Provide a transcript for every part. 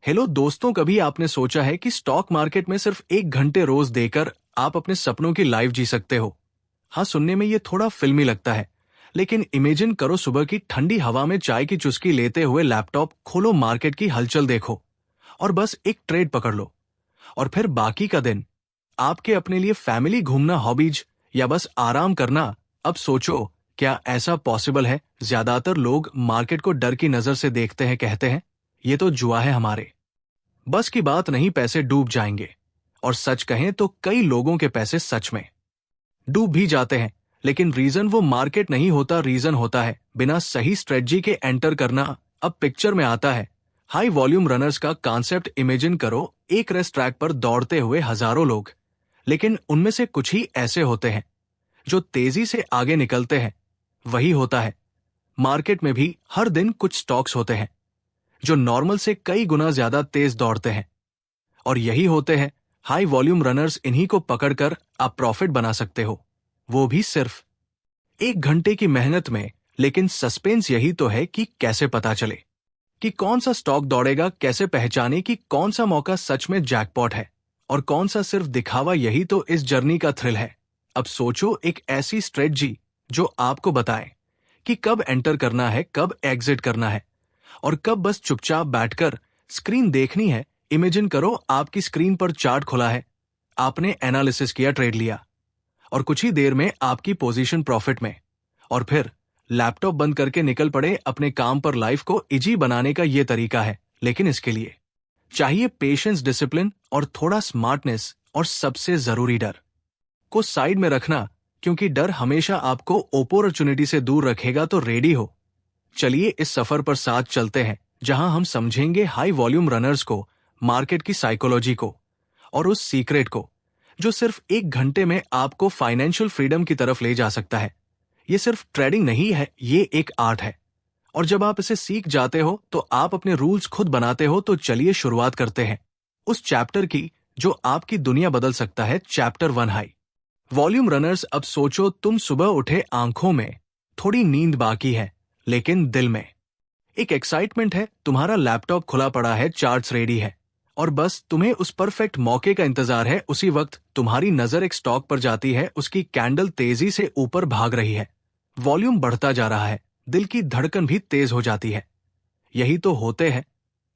Hello दोस्तों, कभी आपने सोचा है कि स्टॉक मार्केट में सिर्फ 1 घंटे रोज देकर आप अपने सपनों की लाइफ जी सकते हो। हाँ, सुनने में ये थोड़ा फिल्मी लगता है, लेकिन इमेजिन करो सुबह की ठंडी हवा में चाय की चुस्की लेते हुए लैपटॉप खोलो, मार्केट की हलचल देखो और बस एक ट्रेड पकड़ लो। और फिर बाकी का दिन आपके अपने लिए फैमिली, घूमना, हॉबीज या बस आराम करना। अब सोचो, क्या ऐसा पॉसिबल है? ज्यादातर लोग मार्केट को डर की नजर से देखते हैं, कहते हैं ये तो जुआ है, हमारे बस की बात नहीं, पैसे डूब जाएंगे। और सच कहें तो कई लोगों के पैसे सच में डूब भी जाते हैं, लेकिन रीजन वो मार्केट नहीं होता, रीजन होता है बिना सही स्ट्रेटजी के एंटर करना। अब पिक्चर में आता है हाई वॉल्यूम रनर्स का कॉन्सेप्ट। इमेजिन करो एक रेस ट्रैक पर दौड़ते हुए हजारों लोग, लेकिन उनमें से कुछ ही ऐसे होते हैं जो तेजी से आगे निकलते हैं। वही होता है मार्केट में भी। हर दिन कुछ स्टॉक्स होते हैं जो नॉर्मल से कई गुना ज्यादा तेज दौड़ते हैं, और यही होते हैं हाई वॉल्यूम रनर्स। इन्हीं को पकड़कर आप प्रॉफिट बना सकते हो, वो भी सिर्फ 1 घंटे की मेहनत में। लेकिन सस्पेंस यही तो है कि कैसे पता चले कि कौन सा स्टॉक दौड़ेगा, कैसे पहचाने कि कौन सा मौका सच में जैकपॉट है और कौन सा सिर्फ दिखावा। यही तो इस जर्नी का थ्रिल है। अब सोचो एक ऐसी स्ट्रेटजी जो आपको बताए कि कब एंटर करना है, कब एग्जिट करना है और कब बस चुपचाप बैठकर स्क्रीन देखनी है। इमेजिन करो आपकी स्क्रीन पर चार्ट खुला है, आपने एनालिसिस किया, ट्रेड लिया और कुछ ही देर में आपकी पोजीशन प्रॉफिट में, और फिर लैपटॉप बंद करके निकल पड़े अपने काम पर। लाइफ को इजी बनाने का ये तरीका है, लेकिन इसके लिए चाहिए पेशेंस, डिसिप्लिन और थोड़ा स्मार्टनेस, और सबसे जरूरी डर को साइड में रखना, क्योंकि डर हमेशा आपको अपॉर्चुनिटी से दूर रखेगा। तो रेडी हो, चलिए इस सफर पर साथ चलते हैं, जहां हम समझेंगे हाई वॉल्यूम रनर्स को, मार्केट की साइकोलॉजी को और उस सीक्रेट को जो सिर्फ 1 घंटे में आपको फाइनेंशियल फ्रीडम की तरफ ले जा सकता है। ये सिर्फ ट्रेडिंग नहीं है, ये एक आर्ट है, और जब आप इसे सीख जाते हो तो आप अपने रूल्स खुद बनाते हो। तो चलिए शुरुआत करते हैं उस चैप्टर की जो आपकी दुनिया बदल सकता है। Chapter 1, high volume runners. अब सोचो तुम सुबह उठे, आंखों में थोड़ी नींद बाकी है, लेकिन दिल में एक एक्साइटमेंट है। तुम्हारा लैपटॉप खुला पड़ा है, चार्ट्स रेडी है और बस तुम्हें उस परफेक्ट मौके का इंतजार है। उसी वक्त तुम्हारी नजर एक स्टॉक पर जाती है, उसकी कैंडल तेजी से ऊपर भाग रही है, वॉल्यूम बढ़ता जा रहा है, दिल की धड़कन भी तेज हो जाती है। यही तो होते हैं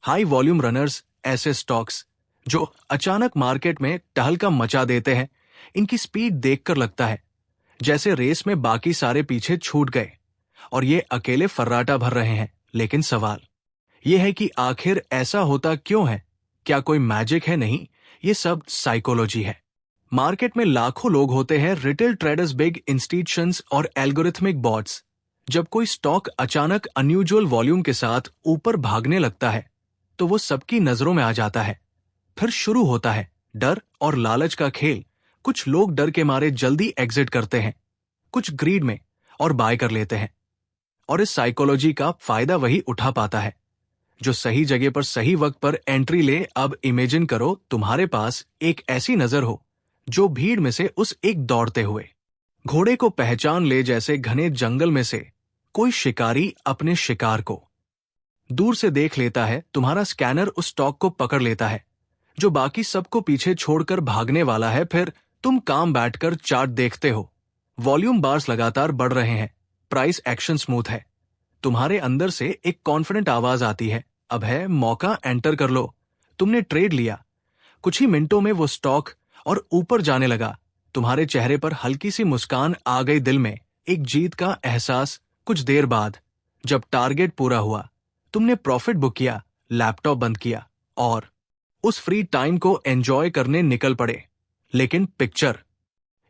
हाई वॉल्यूम रनर्स, ऐसे स्टॉक्स जो अचानक मार्केट में टहलका मचा देते हैं। इनकी स्पीड देखकर लगता है जैसे रेस में बाकी सारे पीछे छूट गए और ये अकेले फर्राटा भर रहे हैं। लेकिन सवाल यह है कि आखिर ऐसा होता क्यों है? क्या कोई मैजिक है? नहीं, ये सब साइकोलॉजी है। मार्केट में लाखों लोग होते हैं, रिटेल ट्रेडर्स, बिग इंस्टीट्यूशंस और एल्गोरिथमिक बॉट्स। जब कोई स्टॉक अचानक अनयूजुअल वॉल्यूम के साथ ऊपर भागने लगता है तो वो सबकी नजरों में आ जाता है। फिर शुरू होता है डर और लालच का खेल। कुछ लोग डर के मारे जल्दी एग्जिट करते हैं, कुछ ग्रीड में और बाय कर लेते हैं, और इस साइकोलॉजी का फायदा वही उठा पाता है जो सही जगह पर सही वक्त पर एंट्री ले। अब इमेजिन करो तुम्हारे पास एक ऐसी नजर हो जो भीड़ में से उस एक दौड़ते हुए घोड़े को पहचान ले, जैसे घने जंगल में से कोई शिकारी अपने शिकार को दूर से देख लेता है। तुम्हारा स्कैनर उस स्टॉक को पकड़ लेता है जो बाकी सबको पीछे छोड़कर भागने वाला है। फिर तुम काम बैठकर चार्ट देखते हो, वॉल्यूम बार्स लगातार बढ़ रहे हैं, प्राइस एक्शन स्मूथ है। तुम्हारे अंदर से एक कॉन्फिडेंट आवाज आती है, अब है मौका, एंटर कर लो। तुमने ट्रेड लिया, कुछ ही मिनटों में वो स्टॉक और ऊपर जाने लगा। तुम्हारे चेहरे पर हल्की सी मुस्कान आ गई, दिल में एक जीत का एहसास। कुछ देर बाद जब टारगेट पूरा हुआ, तुमने प्रॉफिट बुक किया, लैपटॉप बंद किया और उस फ्री टाइम को एंजॉय करने निकल पड़े। लेकिन पिक्चर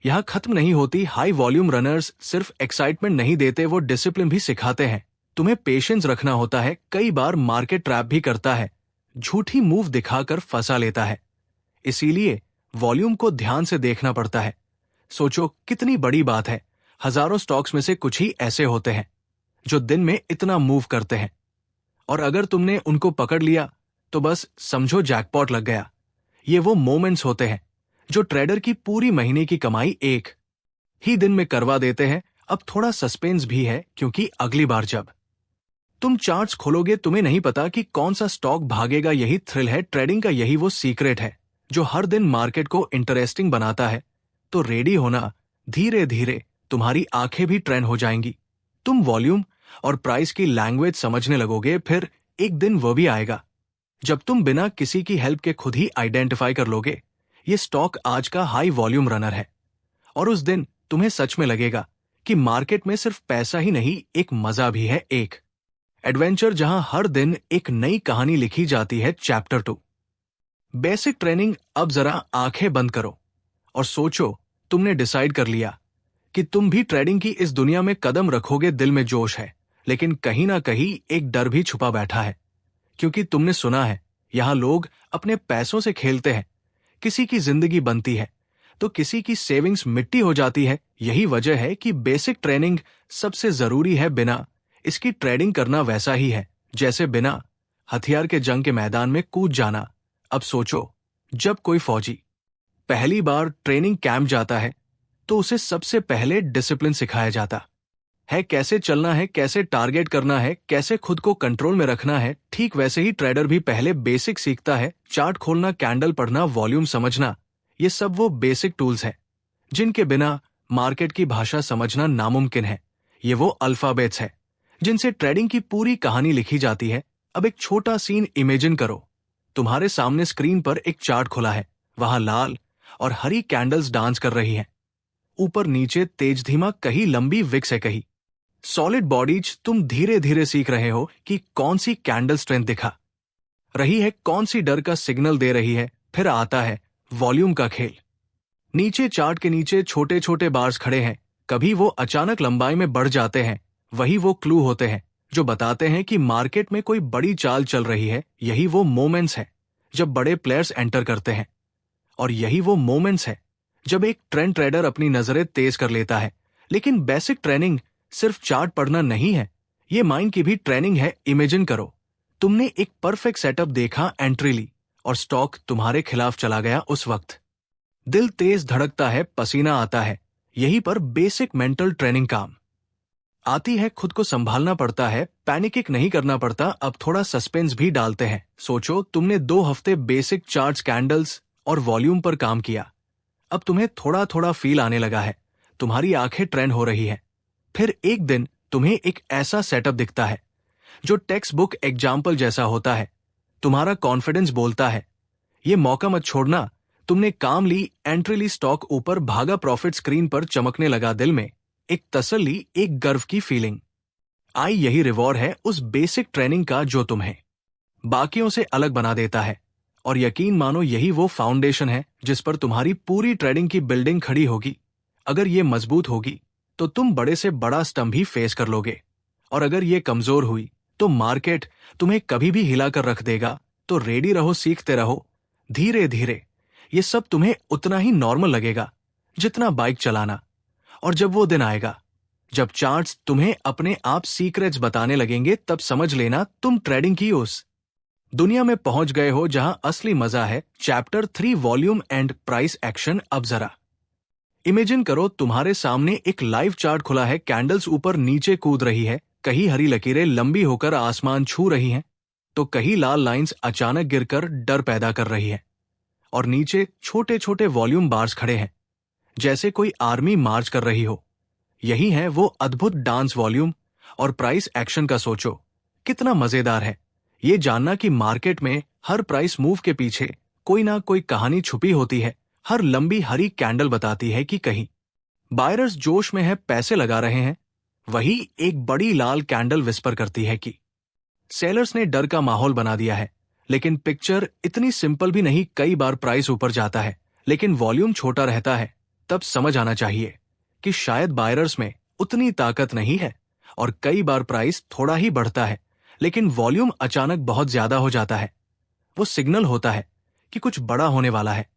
यहां खत्म नहीं होती। हाई वॉल्यूम रनर्स सिर्फ एक्साइटमेंट नहीं देते, वो डिसिप्लिन भी सिखाते हैं। तुम्हें पेशेंस रखना होता है। कई बार मार्केट ट्रैप भी करता है, झूठी मूव दिखाकर फंसा लेता है, इसीलिए वॉल्यूम को ध्यान से देखना पड़ता है। सोचो कितनी बड़ी बात है, हजारों स्टॉक्स में से कुछ ही ऐसे होते हैं जो दिन में इतना मूव करते हैं, और अगर तुमने उनको पकड़ लिया तो बस समझो जैकपॉट लग गया। ये वो मोमेंट्स होते हैं जो ट्रेडर की पूरी महीने की कमाई एक ही दिन में करवा देते हैं। अब थोड़ा सस्पेंस भी है, क्योंकि अगली बार जब तुम चार्ट्स खोलोगे, तुम्हें नहीं पता कि कौन सा स्टॉक भागेगा। यही थ्रिल है ट्रेडिंग का, यही वो सीक्रेट है जो हर दिन मार्केट को इंटरेस्टिंग बनाता है। तो रेडी होना, धीरे धीरे तुम्हारी आंखें भी ट्रेन हो जाएंगी। तुम वॉल्यूम और प्राइस की लैंग्वेज समझने लगोगे। फिर एक दिन वो भी आएगा जब तुम बिना किसी की हेल्प के खुद ही आइडेंटिफाई कर लोगे ये स्टॉक आज का हाई वॉल्यूम रनर है। और उस दिन तुम्हें सच में लगेगा कि मार्केट में सिर्फ पैसा ही नहीं, एक मजा भी है, एक एडवेंचर जहां हर दिन एक नई कहानी लिखी जाती है। Chapter 2 basic training. अब जरा आंखें बंद करो और सोचो, तुमने डिसाइड कर लिया कि तुम भी ट्रेडिंग की इस दुनिया में कदम रखोगे। दिल में जोश है, लेकिन कहीं ना कहीं एक डर भी छुपा बैठा है, क्योंकि तुमने सुना है यहां लोग अपने पैसों से खेलते हैं। किसी की जिंदगी बनती है तो किसी की सेविंग्स मिट्टी हो जाती है। यही वजह है कि बेसिक ट्रेनिंग सबसे जरूरी है। बिना इसकी ट्रेडिंग करना वैसा ही है जैसे बिना हथियार के जंग के मैदान में कूद जाना। अब सोचो, जब कोई फौजी पहली बार ट्रेनिंग कैंप जाता है तो उसे सबसे पहले डिसिप्लिन सिखाया जाता है, कैसे चलना है, कैसे टारगेट करना है, कैसे खुद को कंट्रोल में रखना है। ठीक वैसे ही ट्रेडर भी पहले बेसिक सीखता है। चार्ट खोलना, कैंडल पढ़ना, वॉल्यूम समझना, ये सब वो बेसिक टूल्स हैं जिनके बिना मार्केट की भाषा समझना नामुमकिन है। ये वो अल्फाबेट्स है जिनसे ट्रेडिंग की पूरी कहानी लिखी जाती है। अब एक छोटा सीन इमेजिन करो। तुम्हारे सामने स्क्रीन पर एक चार्ट खुला है, वहां लाल और हरी कैंडल्स डांस कर रही हैं। ऊपर नीचे तेज धीमा, कहीं लंबी विक्स है, कहीं सॉलिड बॉडीज। तुम धीरे धीरे सीख रहे हो कि कौन सी कैंडल स्ट्रेंथ दिखा रही है, कौन सी डर का सिग्नल दे रही है। फिर आता है वॉल्यूम का खेल। नीचे चार्ट के नीचे छोटे छोटे बार्स खड़े हैं, कभी वो अचानक लंबाई में बढ़ जाते हैं। वही वो क्लू होते हैं जो बताते हैं कि मार्केट में कोई बड़ी चाल चल रही है। यही वो मोमेंट्स है जब बड़े प्लेयर्स एंटर करते हैं, और यही वो मोमेंट्स है जब एक ट्रेंड ट्रेडर अपनी नजरें तेज कर लेता है। लेकिन बेसिक ट्रेनिंग सिर्फ चार्ट पढ़ना नहीं है, ये माइंड की भी ट्रेनिंग है। इमेजिन करो, तुमने एक परफेक्ट सेटअप देखा, एंट्री ली और स्टॉक तुम्हारे खिलाफ चला गया। उस वक्त दिल तेज धड़कता है, पसीना आता है। यहीं पर बेसिक मेंटल ट्रेनिंग काम आती है। खुद को संभालना पड़ता है, पैनिक नहीं करना पड़ता। अब थोड़ा सस्पेंस भी डालते हैं। सोचो, तुमने 2 हफ्ते बेसिक चार्ट्स, कैंडल्स और वॉल्यूम पर काम किया। अब तुम्हें थोड़ा थोड़ा फील आने लगा है, तुम्हारी आंखें ट्रेन हो रही है। फिर एक दिन तुम्हें एक ऐसा सेटअप दिखता है जो टेक्स्ट बुक एग्जाम्पल जैसा होता है। तुम्हारा कॉन्फिडेंस बोलता है, ये मौका मत छोड़ना। तुमने काम ली, एंट्री ली, स्टॉक ऊपर भागा, प्रॉफिट स्क्रीन पर चमकने लगा। दिल में एक तसल्ली, एक गर्व की फीलिंग आई। यही रिवॉर्ड है उस बेसिक ट्रेनिंग का जो तुम्हें बाकियों से अलग बना देता है। और यकीन मानो, यही वो फाउंडेशन है जिस पर तुम्हारी पूरी ट्रेडिंग की बिल्डिंग खड़ी होगी। अगर ये मजबूत होगी तो तुम बड़े से बड़ा स्तंभ भी फेस कर लोगे, और अगर ये कमजोर हुई तो मार्केट तुम्हें कभी भी हिला कर रख देगा। तो रेडी रहो, सीखते रहो धीरे धीरे। ये सब तुम्हें उतना ही नॉर्मल लगेगा जितना बाइक चलाना। और जब वो दिन आएगा जब चार्ट्स तुम्हें अपने आप सीक्रेट्स बताने लगेंगे, तब समझ लेना तुम ट्रेडिंग की उस दुनिया में पहुंच गए हो जहां असली मजा है। Chapter 3 volume and price action. अब जरा इमेजिन करो, तुम्हारे सामने एक लाइव चार्ट खुला है, कैंडल्स ऊपर नीचे कूद रही है, कहीं हरी लकीरें लंबी होकर आसमान छू रही हैं, तो कहीं लाल लाइंस अचानक गिरकर डर पैदा कर रही है। और नीचे छोटे छोटे वॉल्यूम बार्स खड़े हैं, जैसे कोई आर्मी मार्च कर रही हो। यही है वो अद्भुत डांस वॉल्यूम और प्राइस एक्शन का। सोचो कितना मजेदार है ये जानना कि मार्केट में हर प्राइस मूव के पीछे कोई ना कोई कहानी छुपी होती है। हर लंबी हरी कैंडल बताती है कि कहीं बायर्स जोश में है, पैसे लगा रहे हैं। वही एक बड़ी लाल कैंडल विस्पर करती है कि सेलर्स ने डर का माहौल बना दिया है। लेकिन पिक्चर इतनी सिंपल भी नहीं। कई बार प्राइस ऊपर जाता है लेकिन वॉल्यूम छोटा रहता है। तब समझ आना चाहिए कि शायद बायर्स में उतनी ताकत नहीं है। और कई बार प्राइस थोड़ा ही बढ़ता है लेकिन वॉल्यूम अचानक बहुत ज्यादा हो जाता है। वो सिग्नल होता है कि कुछ बड़ा होने वाला है।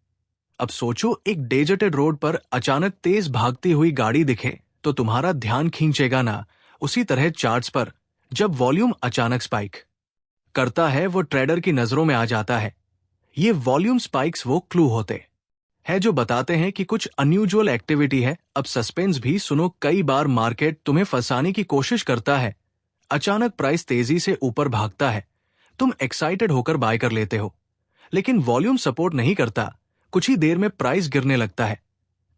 अब सोचो, एक डेजर्टेड रोड पर अचानक तेज भागती हुई गाड़ी दिखे तो तुम्हारा ध्यान खींचेगा ना। उसी तरह चार्ट्स पर जब वॉल्यूम अचानक स्पाइक करता है, वो ट्रेडर की नजरों में आ जाता है। ये वॉल्यूम स्पाइक्स वो क्लू होते हैं जो बताते हैं कि कुछ अनयूजुअल एक्टिविटी है। अब सस्पेंस भी सुनो, कई बार मार्केट तुम्हें फंसाने की कोशिश करता है। अचानक प्राइस तेजी से ऊपर भागता है, तुम एक्साइटेड होकर बाय कर लेते हो, लेकिन वॉल्यूम सपोर्ट नहीं करता। कुछ ही देर में प्राइस गिरने लगता है,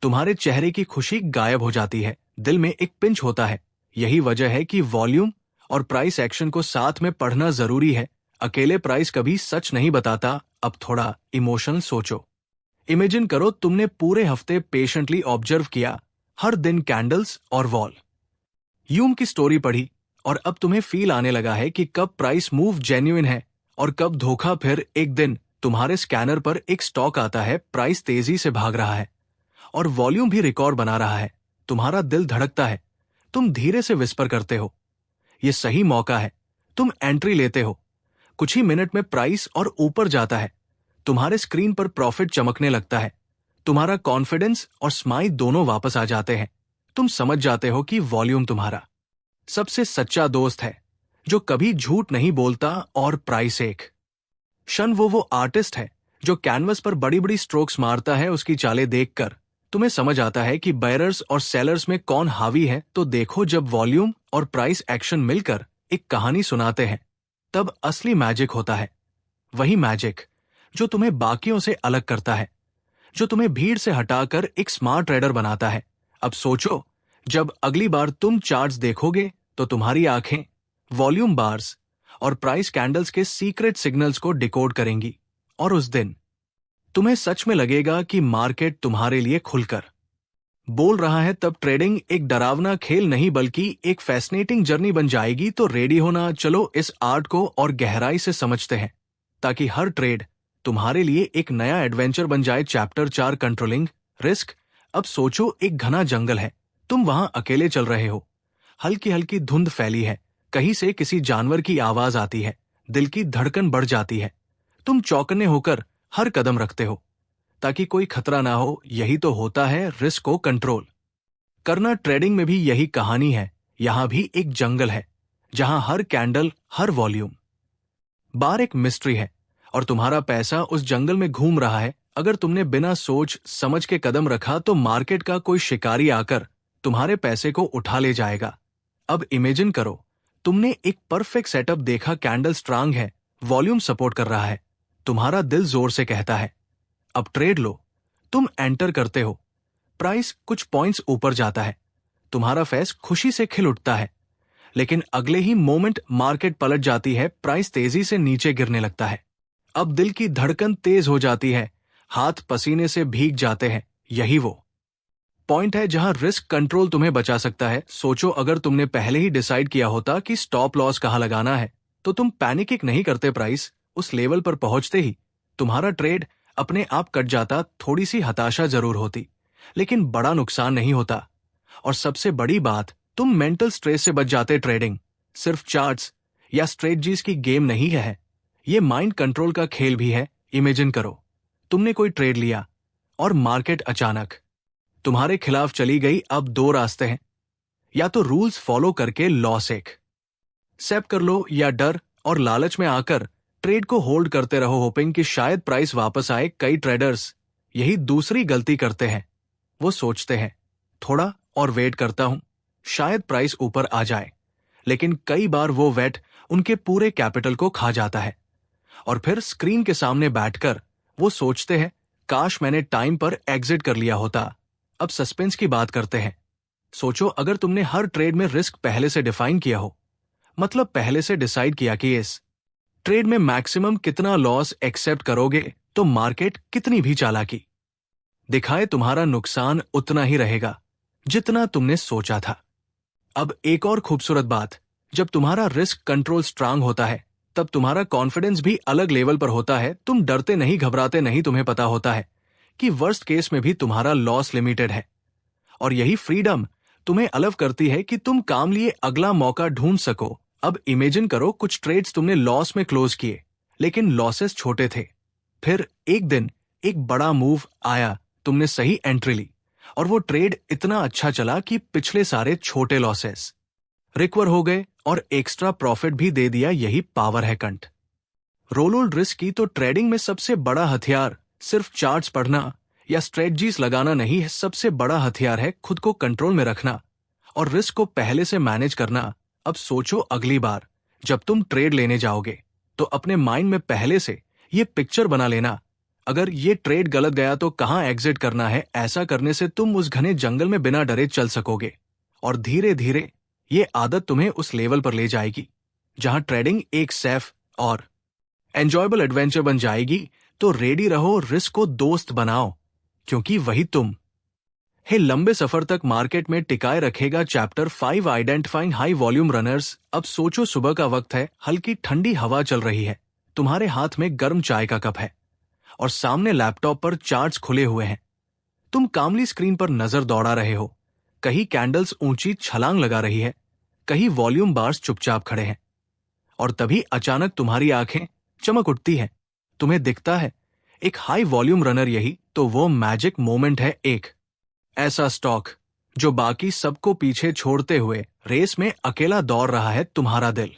तुम्हारे चेहरे की खुशी गायब हो जाती है, दिल में एक पिंच होता है। यही वजह है कि वॉल्यूम और प्राइस एक्शन को साथ में पढ़ना जरूरी है। अकेले प्राइस कभी सच नहीं बताता। अब थोड़ा इमोशनल सोचो। इमेजिन करो तुमने पूरे हफ्ते पेशेंटली ऑब्जर्व किया, हर दिन कैंडल्स और वॉल यूम की स्टोरी पढ़ी, और अब तुम्हें फील आने लगा है कि कब प्राइस मूव जेन्युइन है और कब धोखा। फिर एक दिन तुम्हारे स्कैनर पर एक स्टॉक आता है, प्राइस तेजी से भाग रहा है और वॉल्यूम भी रिकॉर्ड बना रहा है। तुम्हारा दिल धड़कता है, तुम धीरे से विस्पर करते हो, ये सही मौका है। तुम एंट्री लेते हो, कुछ ही मिनट में प्राइस और ऊपर जाता है, तुम्हारे स्क्रीन पर प्रॉफिट चमकने लगता है, तुम्हारा कॉन्फिडेंस और स्माइल दोनों वापस आ जाते हैं। तुम समझ जाते हो कि वॉल्यूम तुम्हारा सबसे सच्चा दोस्त है, जो कभी झूठ नहीं बोलता। और प्राइस एक क्षण वो आर्टिस्ट है जो कैनवस पर बड़ी बड़ी स्ट्रोक्स मारता है। उसकी चालें देखकर तुम्हें समझ आता है कि बायर्स और सेलर्स में कौन हावी है। तो देखो, जब वॉल्यूम और प्राइस एक्शन मिलकर एक कहानी सुनाते हैं, तब असली मैजिक होता है। वही मैजिक जो तुम्हें बाकियों से अलग करता है, जो तुम्हें भीड़ से हटाकर एक स्मार्ट ट्रेडर बनाता है। अब सोचो, जब अगली बार तुम चार्ट्स देखोगे तो तुम्हारी आंखें वॉल्यूम बार्स और प्राइस कैंडल्स के सीक्रेट सिग्नल्स को डिकोड करेंगी, और उस दिन तुम्हें सच में लगेगा कि मार्केट तुम्हारे लिए खुलकर बोल रहा है। तब ट्रेडिंग एक डरावना खेल नहीं बल्कि एक फैसिनेटिंग जर्नी बन जाएगी। तो रेडी होना, चलो इस आर्ट को और गहराई से समझते हैं, ताकि हर ट्रेड तुम्हारे लिए एक नया एडवेंचर बन जाए। Chapter 4, controlling risk. अब सोचो, एक घना जंगल है, तुम वहां अकेले चल रहे हो, हल्की हल्की धुंध फैली है, कहीं से किसी जानवर की आवाज आती है, दिल की धड़कन बढ़ जाती है। तुम चौकन्ने होकर हर कदम रखते हो ताकि कोई खतरा ना हो। यही तो होता है रिस्क को कंट्रोल करना। ट्रेडिंग में भी यही कहानी है। यहां भी एक जंगल है जहां हर कैंडल, हर वॉल्यूम बार एक मिस्ट्री है, और तुम्हारा पैसा उस जंगल में घूम रहा है। अगर तुमने बिना सोच समझ के कदम रखा तो मार्केट का कोई शिकारी आकर तुम्हारे पैसे को उठा ले जाएगा। अब इमेजिन करो, तुमने एक परफेक्ट सेटअप देखा, कैंडल स्ट्रांग है, वॉल्यूम सपोर्ट कर रहा है, तुम्हारा दिल जोर से कहता है अब ट्रेड लो। तुम एंटर करते हो, प्राइस कुछ पॉइंट्स ऊपर जाता है, तुम्हारा फेस खुशी से खिल उठता है। लेकिन अगले ही मोमेंट मार्केट पलट जाती है, प्राइस तेजी से नीचे गिरने लगता है। अब दिल की धड़कन तेज हो जाती है, हाथ पसीने से भीग जाते हैं। यही वो पॉइंट है जहां रिस्क कंट्रोल तुम्हें बचा सकता है। सोचो, अगर तुमने पहले ही डिसाइड किया होता कि स्टॉप लॉस कहां लगाना है, तो तुम पैनिक नहीं करते। प्राइस उस लेवल पर पहुंचते ही तुम्हारा ट्रेड अपने आप कट जाता। थोड़ी सी हताशा जरूर होती, लेकिन बड़ा नुकसान नहीं होता। और सबसे बड़ी बात, तुम मेंटल स्ट्रेस से बच जाते। ट्रेडिंग सिर्फ चार्ट्स या स्ट्रेटजीज की गेम नहीं है, ये माइंड कंट्रोल का खेल भी है। इमेजिन करो, तुमने कोई ट्रेड लिया और मार्केट अचानक तुम्हारे खिलाफ चली गई। अब दो रास्ते हैं, या तो रूल्स फॉलो करके लॉस एक्सेप्ट कर लो, या डर और लालच में आकर ट्रेड को होल्ड करते रहो, होपिंग कि शायद प्राइस वापस आए। कई ट्रेडर्स यही दूसरी गलती करते हैं। वो सोचते हैं थोड़ा और वेट करता हूं, शायद प्राइस ऊपर आ जाए, लेकिन कई बार वो वेट उनके पूरे कैपिटल को खा जाता है। और फिर स्क्रीन के सामने बैठकर वो सोचते हैं काश मैंने टाइम पर एग्जिट कर लिया होता। अब सस्पेंस की बात करते हैं। सोचो, अगर तुमने हर ट्रेड में रिस्क पहले से डिफाइन किया हो, मतलब पहले से डिसाइड किया कि इस ट्रेड में मैक्सिमम कितना लॉस एक्सेप्ट करोगे, तो मार्केट कितनी भी चालाकी दिखाए, तुम्हारा नुकसान उतना ही रहेगा जितना तुमने सोचा था। अब एक और खूबसूरत बात, जब तुम्हारा रिस्क कंट्रोल स्ट्रांग होता है, तब तुम्हारा कॉन्फिडेंस भी अलग लेवल पर होता है। तुम डरते नहीं, घबराते नहीं, तुम्हें पता होता है कि वर्स्ट केस में भी तुम्हारा लॉस लिमिटेड है। और यही फ्रीडम तुम्हें अलग करती है कि तुम काम लिए अगला मौका ढूंढ सको। अब इमेजिन करो, कुछ ट्रेड्स तुमने लॉस में क्लोज किए, लेकिन लॉसेस छोटे थे। फिर एक दिन एक बड़ा मूव आया, तुमने सही एंट्री ली, और वो ट्रेड इतना अच्छा चला कि पिछले सारे छोटे लॉसेस रिकवर हो गए और एक्स्ट्रा प्रॉफिट भी दे दिया। यही पावर है रोल रिस्क की। तो ट्रेडिंग में सबसे बड़ा हथियार सिर्फ चार्ट्स पढ़ना या स्ट्रेटजीज लगाना नहीं है, सबसे बड़ा हथियार है खुद को कंट्रोल में रखना और रिस्क को पहले से मैनेज करना। अब सोचो अगली बार जब तुम ट्रेड लेने जाओगे तो अपने माइंड में पहले से ये पिक्चर बना लेना, अगर ये ट्रेड गलत गया तो कहाँ एग्जिट करना है। ऐसा करने से तुम उस घने जंगल में बिना डरे चल सकोगे और धीरे धीरे ये आदत तुम्हें उस लेवल पर ले जाएगी जहां ट्रेडिंग एक सेफ और एंजॉयबल एडवेंचर बन जाएगी। तो रेडी रहो, रिस्क को दोस्त बनाओ, क्योंकि वही तुम हे लंबे सफर तक मार्केट में टिकाए रखेगा। Chapter 5 identifying high volume runners. अब सोचो सुबह का वक्त है, हल्की ठंडी हवा चल रही है, तुम्हारे हाथ में गर्म चाय का कप है और सामने लैपटॉप पर चार्ट्स खुले हुए हैं। तुम कामली स्क्रीन पर नजर दौड़ा रहे हो, कहीं कैंडल्स ऊंची छलांग लगा रही है, कहीं वॉल्यूम बार्स चुपचाप खड़े हैं। और तभी अचानक तुम्हारी आंखें चमक उठती हैं। तुम्हें दिखता है एक हाई वॉल्यूम रनर, यही तो वो मैजिक मोमेंट है, एक ऐसा स्टॉक जो बाकी सबको पीछे छोड़ते हुए रेस में अकेला दौड़ रहा है। तुम्हारा दिल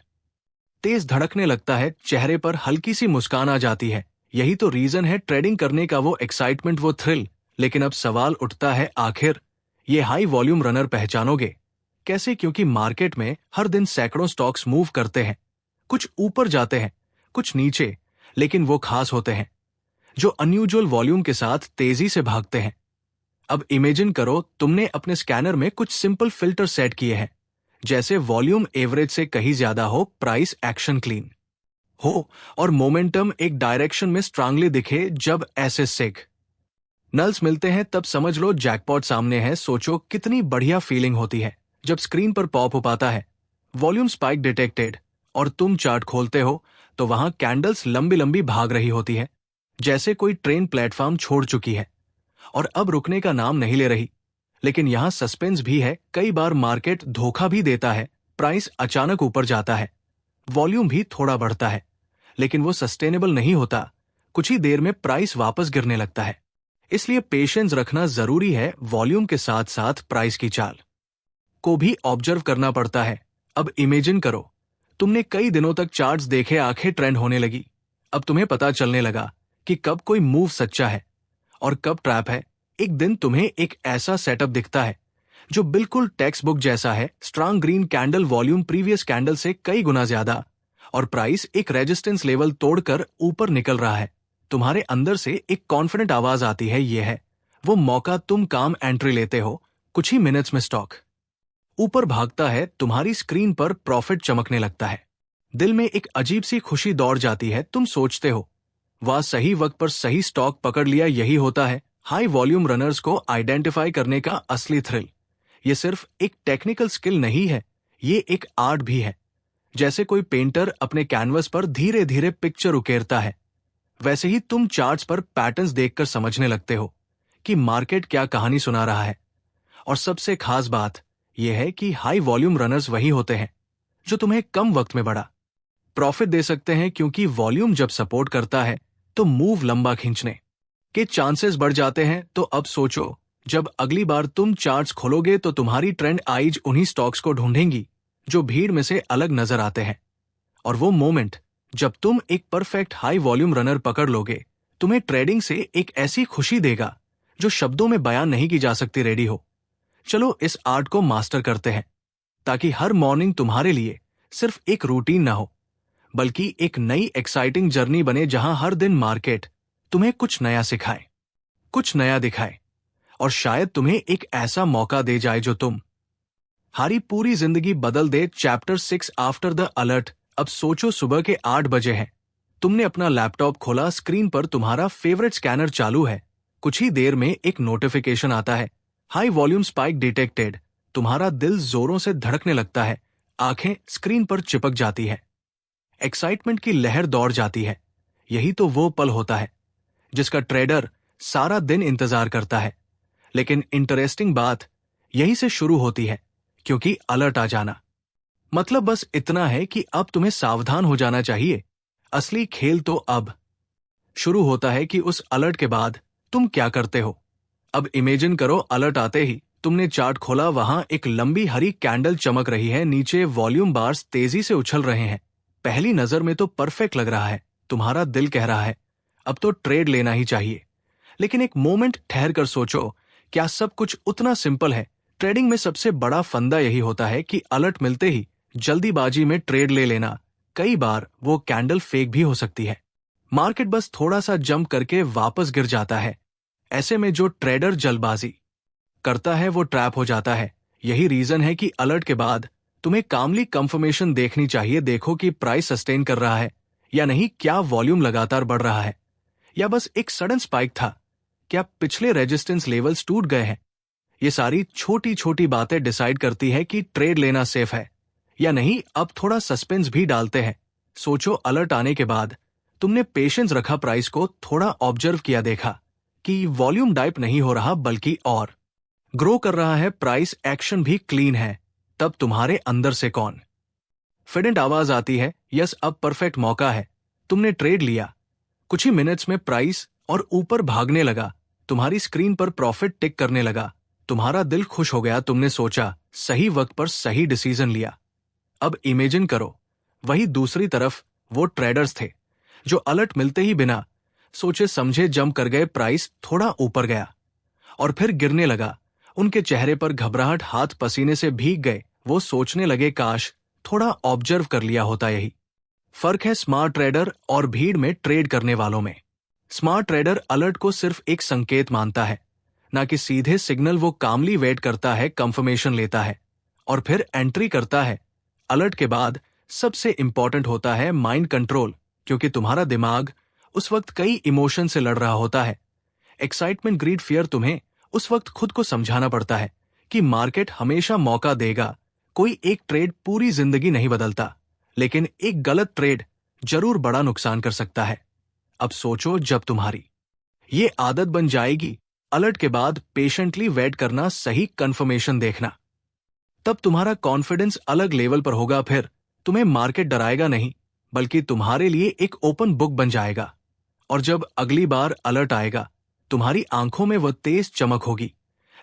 तेज धड़कने लगता है, चेहरे पर हल्की सी मुस्कान आ जाती है। यही तो रीजन है ट्रेडिंग करने का, वो एक्साइटमेंट, वो थ्रिल। लेकिन अब सवाल उठता है, आखिर ये हाई वॉल्यूम रनर पहचानोगे कैसे? क्योंकि मार्केट में हर दिन सैकड़ों स्टॉक्स मूव करते हैं, कुछ ऊपर जाते हैं, कुछ नीचे, लेकिन वो खास होते हैं जो अनयूजुअल वॉल्यूम के साथ तेजी से भागते हैं। अब इमेजिन करो तुमने अपने स्कैनर में कुछ सिंपल फिल्टर सेट किए हैं, जैसे वॉल्यूम एवरेज से कहीं ज्यादा हो, प्राइस एक्शन क्लीन हो और मोमेंटम एक डायरेक्शन में स्ट्रांगली दिखे। जब ऐसे सिग नल्स मिलते हैं तब समझ लो जैकपॉट सामने है। सोचो कितनी बढ़िया फीलिंग होती है जब स्क्रीन पर पॉप हो पाता है, वॉल्यूम स्पाइक डिटेक्टेड, और तुम चार्ट खोलते हो तो वहां कैंडल्स लंबी लंबी भाग रही होती है, जैसे कोई ट्रेन प्लेटफॉर्म छोड़ चुकी है और अब रुकने का नाम नहीं ले रही। लेकिन यहां सस्पेंस भी है, कई बार मार्केट धोखा भी देता है। प्राइस अचानक ऊपर जाता है, वॉल्यूम भी थोड़ा बढ़ता है, लेकिन वो सस्टेनेबल नहीं होता। कुछ ही देर में प्राइस वापस गिरने लगता है। इसलिए पेशेंस रखना जरूरी है। वॉल्यूम के साथ साथ प्राइस की चाल को भी ऑब्जर्व करना पड़ता है। अब इमेजिन करो तुमने कई दिनों तक चार्ट्स देखे, आंखें ट्रेंड होने लगी। अब तुम्हें पता चलने लगा कि कब कोई मूव सच्चा है और कब ट्रैप है। एक दिन तुम्हें एक ऐसा सेटअप दिखता है जो बिल्कुल टेक्स्ट बुक जैसा है, strong green candle, volume previous candle से कई गुना ज्यादा, और प्राइस एक रेजिस्टेंस लेवल तोड़कर ऊपर निकल रहा है। तुम्हारे अंदर से एक कॉन्फिडेंट आवाज आती है, ये है वो मौका। तुम काम एंट्री लेते हो, कुछ ही मिनट्स में स्टॉक ऊपर भागता है, तुम्हारी स्क्रीन पर प्रॉफिट चमकने लगता है, दिल में एक अजीब सी खुशी दौड़ जाती है। तुम सोचते हो वाह, सही वक्त पर सही स्टॉक पकड़ लिया। यही होता है हाई वॉल्यूम रनर्स को आइडेंटिफाई करने का असली थ्रिल। ये सिर्फ एक टेक्निकल स्किल नहीं है, ये एक आर्ट भी है। जैसे कोई पेंटर अपने कैनवस पर धीरे धीरे पिक्चर उकेरता है, वैसे ही तुम चार्ट्स पर पैटर्न्स देखकर समझने लगते हो कि मार्केट क्या कहानी सुना रहा है। और सबसे खास बात यह है कि हाई वॉल्यूम रनर्स वही होते हैं जो तुम्हें कम वक्त में बड़ा प्रॉफिट दे सकते हैं, क्योंकि वॉल्यूम जब सपोर्ट करता है तो मूव लंबा खींचने के चांसेस बढ़ जाते हैं। तो अब सोचो जब अगली बार तुम चार्ट्स खोलोगे तो तुम्हारी ट्रेंड आईज उन्हीं स्टॉक्स को ढूंढेंगी जो भीड़ में से अलग नजर आते हैं। और वो मोमेंट जब तुम एक परफेक्ट हाई वॉल्यूम रनर पकड़ लोगे, तुम्हें ट्रेडिंग से एक ऐसी खुशी देगा जो शब्दों में बयान नहीं की जा सकती। रेडी हो? चलो इस आर्ट को मास्टर करते हैं, ताकि हर मॉर्निंग तुम्हारे लिए सिर्फ एक रूटीन ना हो, बल्कि एक नई एक्साइटिंग जर्नी बने, जहां हर दिन मार्केट तुम्हें कुछ नया सिखाए, कुछ नया दिखाए, और शायद तुम्हें एक ऐसा मौका दे जाए जो तुम हारी पूरी जिंदगी बदल दे। Chapter 6 after the alert. अब सोचो सुबह के 8 बजे हैं, तुमने अपना लैपटॉप खोला, स्क्रीन पर तुम्हारा फेवरेट स्कैनर चालू है। कुछ ही देर में एक नोटिफिकेशन आता है, हाई वॉल्यूम स्पाइक डिटेक्टेड। तुम्हारा दिल जोरों से धड़कने लगता है, आंखें स्क्रीन पर चिपक जाती है, एक्साइटमेंट की लहर दौड़ जाती है। यही तो वो पल होता है जिसका ट्रेडर सारा दिन इंतजार करता है। लेकिन इंटरेस्टिंग बात यहीं से शुरू होती है, क्योंकि अलर्ट आ जाना मतलब बस इतना है कि अब तुम्हें सावधान हो जाना चाहिए। असली खेल तो अब शुरू होता है कि उस अलर्ट के बाद तुम क्या करते हो। अब इमेजिन करो अलर्ट आते ही तुमने चार्ट खोला, वहां एक लंबी हरी कैंडल चमक रही है, नीचे वॉल्यूम बार्स तेजी से उछल रहे हैं। पहली नजर में तो परफेक्ट लग रहा है, तुम्हारा दिल कह रहा है अब तो ट्रेड लेना ही चाहिए। लेकिन एक मोमेंट ठहर कर सोचो, क्या सब कुछ उतना सिंपल है? ट्रेडिंग में सबसे बड़ा फंदा यही होता है कि अलर्ट मिलते ही जल्दीबाजी में ट्रेड ले लेना, कई बार वो कैंडल फेक भी हो सकती है। मार्केट बस थोड़ा सा जंप करके वापस गिर जाता है। ऐसे में जो ट्रेडर जल्दबाजी करता है वो ट्रैप हो जाता है। यही रीजन है कि अलर्ट के बाद तुम्हें कामली कंफर्मेशन देखनी चाहिए। देखो कि प्राइस सस्टेन कर रहा है या नहीं, क्या वॉल्यूम लगातार बढ़ रहा है या बस एक सडन स्पाइक था, क्या पिछले रेजिस्टेंस लेवल्स टूट गए हैं। ये सारी छोटी छोटी बातें डिसाइड करती है कि ट्रेड लेना सेफ है या नहीं। अब थोड़ा सस्पेंस भी डालते हैं। सोचो, अलर्ट आने के बाद तुमने पेशेंस रखा, प्राइस को थोड़ा ऑब्जर्व किया, देखा कि वॉल्यूम डाइप नहीं हो रहा बल्कि और ग्रो कर रहा है, प्राइस एक्शन भी क्लीन है। तब तुम्हारे अंदर से कॉन्फिडेंट आवाज आती है, यस अब परफेक्ट मौका है। तुमने ट्रेड लिया, कुछ ही मिनट्स में प्राइस और ऊपर भागने लगा, तुम्हारी स्क्रीन पर प्रॉफिट टिक करने लगा, तुम्हारा दिल खुश हो गया। तुमने सोचा सही वक्त पर सही डिसीजन लिया। अब इमेजिन करो, वही दूसरी तरफ वो ट्रेडर्स थे जो अलर्ट मिलते ही बिना सोचे समझे जंप कर गए। प्राइस थोड़ा ऊपर गया और फिर गिरने लगा। उनके चेहरे पर घबराहट, हाथ पसीने से भीग गए। वो सोचने लगे, काश थोड़ा ऑब्जर्व कर लिया होता। यही फर्क है स्मार्ट ट्रेडर और भीड़ में ट्रेड करने वालों में। स्मार्ट ट्रेडर अलर्ट को सिर्फ एक संकेत मानता है, ना कि सीधे सिग्नल। वो कामली वेट करता है, कंफर्मेशन लेता है और फिर एंट्री करता है। अलर्ट के बाद सबसे इंपॉर्टेंट होता है माइंड कंट्रोल, क्योंकि तुम्हारा दिमाग उस वक्त कई इमोशन से लड़ रहा होता है। Excitement, greed, fear. तुम्हें उस वक्त खुद को समझाना पड़ता है कि मार्केट हमेशा मौका देगा। कोई एक ट्रेड पूरी जिंदगी नहीं बदलता, लेकिन एक गलत ट्रेड जरूर बड़ा नुकसान कर सकता है। अब सोचो, जब तुम्हारी ये आदत बन जाएगी, अलर्ट के बाद पेशेंटली वेट करना, सही कंफर्मेशन देखना, तब तुम्हारा कॉन्फिडेंस अलग लेवल पर होगा। फिर तुम्हें मार्केट डराएगा नहीं, बल्कि तुम्हारे लिए एक ओपन बुक बन जाएगा। और जब अगली बार अलर्ट आएगा, तुम्हारी आंखों में वह तेज चमक होगी,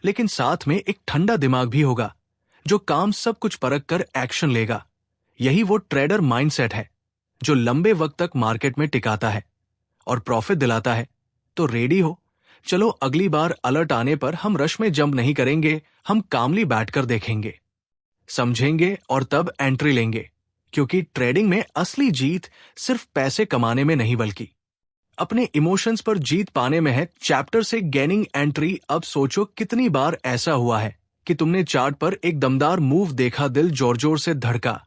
लेकिन साथ में एक ठंडा दिमाग भी होगा जो काम सब कुछ परख कर एक्शन लेगा। यही वो ट्रेडर माइंडसेट है जो लंबे वक्त तक मार्केट में टिकाता है और प्रॉफिट दिलाता है। तो रेडी हो, चलो अगली बार अलर्ट आने पर हम रश में जंप नहीं करेंगे, हम कामली बैठकर देखेंगे, समझेंगे और तब एंट्री लेंगे। क्योंकि ट्रेडिंग में असली जीत सिर्फ पैसे कमाने में नहीं, बल्कि अपने इमोशंस पर जीत पाने में है। चैप्टर से गेनिंग एंट्री। अब सोचो, कितनी बार ऐसा हुआ है कि तुमने चार्ट पर एक दमदार मूव देखा, दिल जोर जोर से धड़का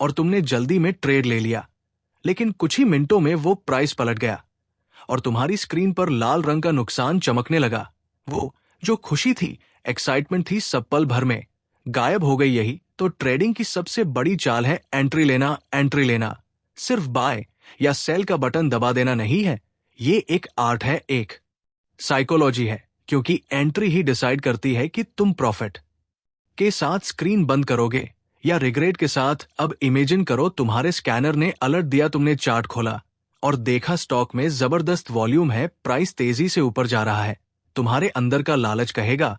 और तुमने जल्दी में ट्रेड ले लिया, लेकिन कुछ ही मिनटों में वो प्राइस पलट गया और तुम्हारी स्क्रीन पर लाल रंग का नुकसान चमकने लगा। वो जो खुशी थी, एक्साइटमेंट थी, सब पल भर में गायब हो गई। यही तो ट्रेडिंग की सबसे बड़ी चाल है, एंट्री लेना। एंट्री लेना सिर्फ बाय या सेल का बटन दबा देना नहीं है, ये एक आर्ट है, एक साइकोलॉजी है। क्योंकि एंट्री ही डिसाइड करती है कि तुम प्रॉफिट के साथ स्क्रीन बंद करोगे या रिग्रेट के साथ। अब इमेजिन करो, तुम्हारे स्कैनर ने अलर्ट दिया, तुमने चार्ट खोला और देखा स्टॉक में जबरदस्त वॉल्यूम है, प्राइस तेजी से ऊपर जा रहा है। तुम्हारे अंदर का लालच कहेगा,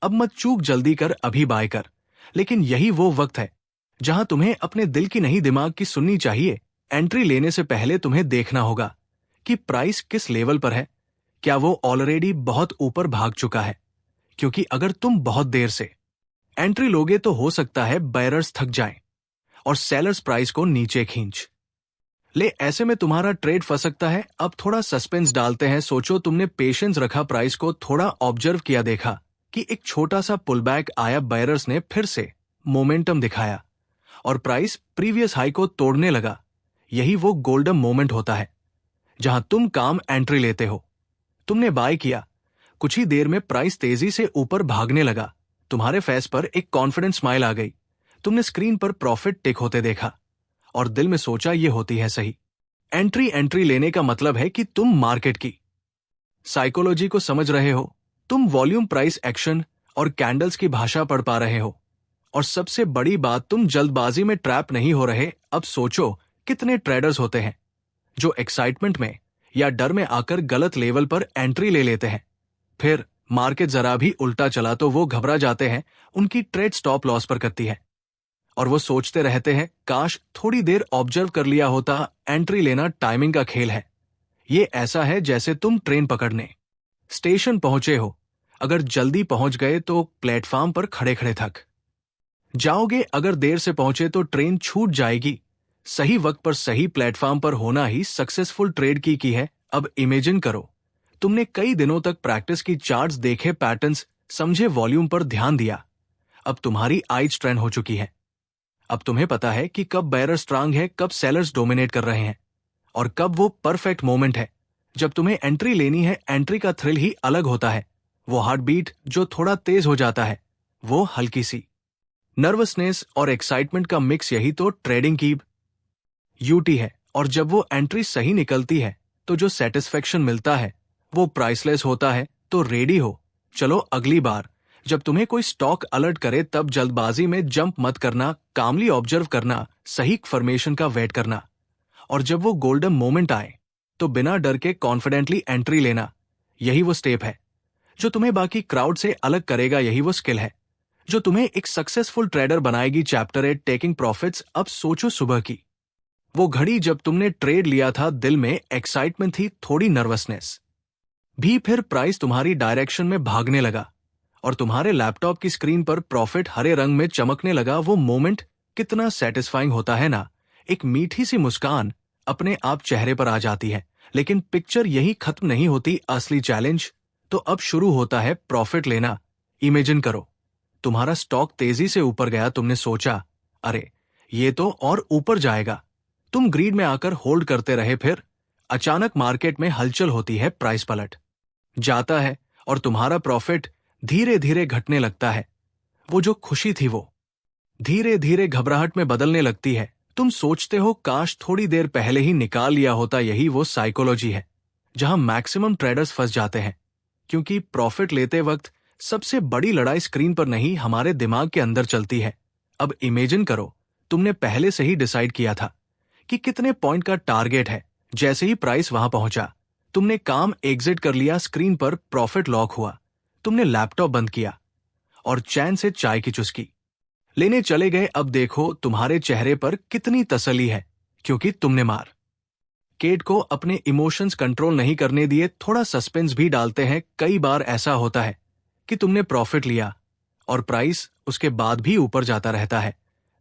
अब मत चूक, जल्दी कर, अभी बाय कर। लेकिन यही वो वक्त है जहां तुम्हें अपने दिल की नहीं, दिमाग की सुननी चाहिए। एंट्री लेने से पहले तुम्हें देखना होगा कि प्राइस किस लेवल पर है, क्या वो ऑलरेडी बहुत ऊपर भाग चुका है। क्योंकि अगर तुम बहुत देर से एंट्री लोगे तो हो सकता है बायर्स थक जाएं और सेलर्स प्राइस को नीचे खींच ले। ऐसे में तुम्हारा ट्रेड फंस सकता है। अब थोड़ा सस्पेंस डालते हैं। सोचो, तुमने पेशेंस रखा, प्राइस को थोड़ा ऑब्जर्व किया, देखा कि एक छोटा सा पुलबैक आया, बायर्स ने फिर से मोमेंटम दिखाया और प्राइस प्रीवियस हाई को तोड़ने लगा। यही वो गोल्डन मोमेंट होता है जहां तुम काम एंट्री लेते हो। तुमने बाय किया, कुछ ही देर में प्राइस तेजी से ऊपर भागने लगा, तुम्हारे फेस पर एक कॉन्फिडेंट स्माइल आ गई। तुमने स्क्रीन पर प्रॉफिट टिक होते देखा और दिल में सोचा, ये होती है सही एंट्री। एंट्री लेने का मतलब है कि तुम मार्केट की साइकोलॉजी को समझ रहे हो, तुम वॉल्यूम, प्राइस एक्शन और कैंडल्स की भाषा पढ़ पा रहे हो। और सबसे बड़ी बात, तुम जल्दबाजी में ट्रैप नहीं हो रहे। अब सोचो, कितने ट्रेडर्स होते हैं जो एक्साइटमेंट में या डर में आकर गलत लेवल पर एंट्री ले लेते हैं, फिर मार्केट जरा भी उल्टा चला तो वो घबरा जाते हैं, उनकी ट्रेड स्टॉप लॉस पर करती है और वो सोचते रहते हैं, काश थोड़ी देर ऑब्जर्व कर लिया होता। एंट्री लेना टाइमिंग का खेल है। ये ऐसा है जैसे तुम ट्रेन पकड़ने स्टेशन पहुंचे हो, अगर जल्दी पहुंच गए तो प्लेटफॉर्म पर खड़े खड़े थक जाओगे, अगर देर से पहुंचे तो ट्रेन छूट जाएगी। सही वक्त पर सही प्लेटफॉर्म पर होना ही सक्सेसफुल ट्रेड की है। अब इमेजिन करो, तुमने कई दिनों तक प्रैक्टिस की, चार्ट्स देखे, पैटर्न्स समझे, वॉल्यूम पर ध्यान दिया। अब तुम्हारी आइज ट्रेन हो चुकी है। अब तुम्हें पता है कि कब बेयरर स्ट्रांग है, कब सेलर्स डोमिनेट कर रहे हैं, और कब वो परफेक्ट मोमेंट है जब तुम्हें एंट्री लेनी है। एंट्री का थ्रिल ही अलग होता है। वो हार्ट बीट जो थोड़ा तेज हो जाता है, वो हल्की सी नर्वसनेस और एक्साइटमेंट का मिक्स, यही तो ट्रेडिंग की ब्यूटी है। और जब वो एंट्री सही निकलती है तो जो सेटिस्फेक्शन मिलता है वो प्राइसलेस होता है। तो रेडी हो, चलो अगली बार जब तुम्हें कोई स्टॉक अलर्ट करे तब जल्दबाजी में जंप मत करना, कामली ऑब्जर्व करना, सही फॉर्मेशन का वेट करना, और जब वो गोल्डन मोमेंट आए तो बिना डर के कॉन्फिडेंटली एंट्री लेना। यही वो स्टेप है जो तुम्हें बाकी क्राउड से अलग करेगा। यही वो स्किल है जो तुम्हें एक सक्सेसफुल ट्रेडर बनाएगी। Chapter 8, taking profits. अब सोचो, सुबह की वो घड़ी जब तुमने ट्रेड लिया था, दिल में एक्साइटमेंट थी, थोड़ी नर्वसनेस भी, फिर प्राइस तुम्हारी डायरेक्शन में भागने लगा और तुम्हारे लैपटॉप की स्क्रीन पर प्रॉफिट हरे रंग में चमकने लगा। वो मोमेंट कितना सेटिस्फाइंग होता है ना। एक मीठी सी मुस्कान अपने आप चेहरे पर आ जाती है। लेकिन पिक्चर यही खत्म नहीं होती। असली चैलेंज तो अब शुरू होता है, प्रॉफिट लेना। इमेजिन करो, तुम्हारा स्टॉक तेजी से ऊपर गया, तुमने सोचा अरे ये तो और ऊपर जाएगा। तुम ग्रीड में आकर होल्ड करते रहे, फिर अचानक मार्केट में हलचल होती है, प्राइस पलट जाता है और तुम्हारा प्रॉफिट धीरे धीरे घटने लगता है। वो जो खुशी थी वो धीरे धीरे घबराहट में बदलने लगती है। तुम सोचते हो काश थोड़ी देर पहले ही निकाल लिया होता। यही वो साइकोलॉजी है जहां मैक्सिमम ट्रेडर्स फंस जाते हैं, क्योंकि प्रॉफिट लेते वक्त सबसे बड़ी लड़ाई स्क्रीन पर नहीं, हमारे दिमाग के अंदर चलती है। अब इमेजिन करो, तुमने पहले से ही डिसाइड किया था कि कितने पॉइंट का टारगेट है। जैसे ही प्राइस वहां पहुंचा, तुमने काम एग्जिट कर लिया, स्क्रीन पर प्रॉफिट लॉक हुआ। तुमने लैपटॉप बंद किया और चैन से चाय की चुस्की लेने चले गए। अब देखो तुम्हारे चेहरे पर कितनी तसल्ली है, क्योंकि तुमने मार केट को अपने इमोशंस कंट्रोल नहीं करने दिए। थोड़ा सस्पेंस भी डालते हैं। कई बार ऐसा होता है कि तुमने प्रॉफिट लिया और प्राइस उसके बाद भी ऊपर जाता रहता है।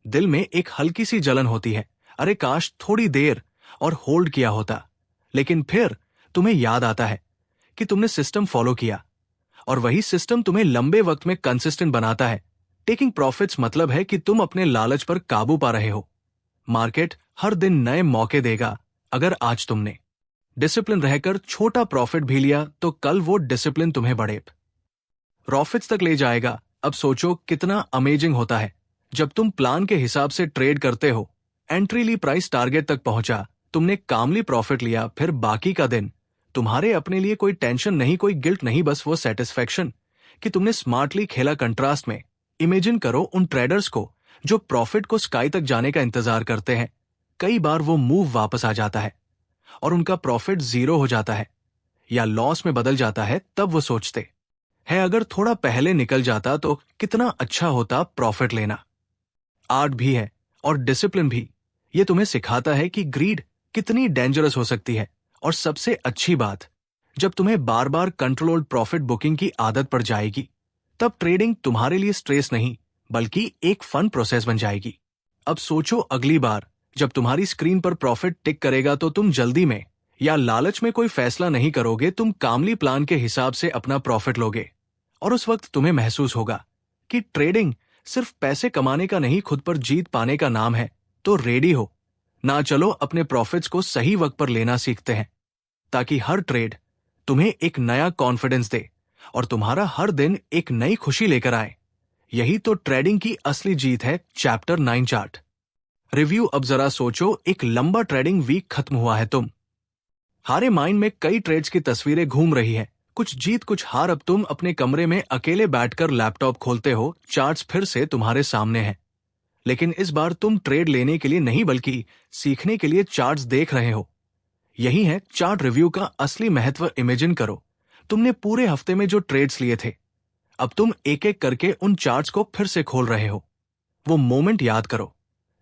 दिल में एक हल्की सी जलन होती है, अरे काश थोड़ी देर और होल्ड किया होता। लेकिन फिर तुम्हें याद आता है कि तुमने सिस्टम फॉलो किया और वही सिस्टम तुम्हें लंबे वक्त में कंसिस्टेंट बनाता है। टेकिंग प्रॉफिट्स मतलब है कि तुम अपने लालच पर काबू पा रहे हो। मार्केट हर दिन नए मौके देगा। अगर आज तुमने डिसिप्लिन रहकर छोटा प्रॉफिट भी लिया तो कल वो डिसिप्लिन तुम्हें बड़े प्रॉफिट्स तक ले जाएगा। अब सोचो कितना अमेजिंग होता है जब तुम प्लान के हिसाब से ट्रेड करते हो। एंट्री ली, प्राइस टारगेट तक पहुंचा, तुमने कामली प्रॉफिट लिया, फिर बाकी का दिन तुम्हारे अपने लिए कोई टेंशन नहीं, कोई गिल्ट नहीं, बस वो सेटिस्फेक्शन कि तुमने स्मार्टली खेला। कंट्रास्ट में इमेजिन करो उन ट्रेडर्स को जो प्रॉफिट को स्काई तक जाने का इंतजार करते हैं। कई बार वो मूव वापस आ जाता है और उनका प्रॉफिट जीरो हो जाता है या लॉस में बदल जाता है। तब वो सोचते हैं अगर थोड़ा पहले निकल जाता तो कितना अच्छा होता। प्रॉफिट लेना आर्ट भी है और डिसिप्लिन भी। ये तुम्हें सिखाता है कि ग्रीड कितनी डेंजरस हो सकती है। और सबसे अच्छी बात, जब तुम्हें बार बार कंट्रोल्ड प्रॉफिट बुकिंग की आदत पड़ जाएगी, तब ट्रेडिंग तुम्हारे लिए स्ट्रेस नहीं बल्कि एक फन प्रोसेस बन जाएगी। अब सोचो अगली बार जब तुम्हारी स्क्रीन पर प्रॉफिट टिक करेगा तो तुम जल्दी में या लालच में कोई फैसला नहीं करोगे। तुम कामली प्लान के हिसाब से अपना प्रॉफिट लोगे और उस वक्त तुम्हें महसूस होगा कि ट्रेडिंग सिर्फ पैसे कमाने का नहीं, खुद पर जीत पाने का नाम है। तो रेडी हो ना, चलो अपने प्रॉफिट्स को सही वक्त पर लेना सीखते हैं ताकि हर ट्रेड तुम्हें एक नया कॉन्फिडेंस दे और तुम्हारा हर दिन एक नई खुशी लेकर आए। यही तो ट्रेडिंग की असली जीत है। Chapter 9, chart review. अब जरा सोचो, एक लंबा ट्रेडिंग वीक खत्म हुआ है, तुम हारे माइंड में कई ट्रेड्स की तस्वीरें घूम रही है, कुछ जीत कुछ हार। अब तुम अपने कमरे में अकेले बैठकर लैपटॉप खोलते हो, चार्ट्स फिर से तुम्हारे सामने हैं, लेकिन इस बार तुम ट्रेड लेने के लिए नहीं बल्कि सीखने के लिए चार्ट्स देख रहे हो। यही है चार्ट रिव्यू का असली महत्व। इमेजिन करो तुमने पूरे हफ्ते में जो ट्रेड्स लिए थे, अब तुम एक एक करके उन चार्ट्स को फिर से खोल रहे हो। वो मोमेंट याद करो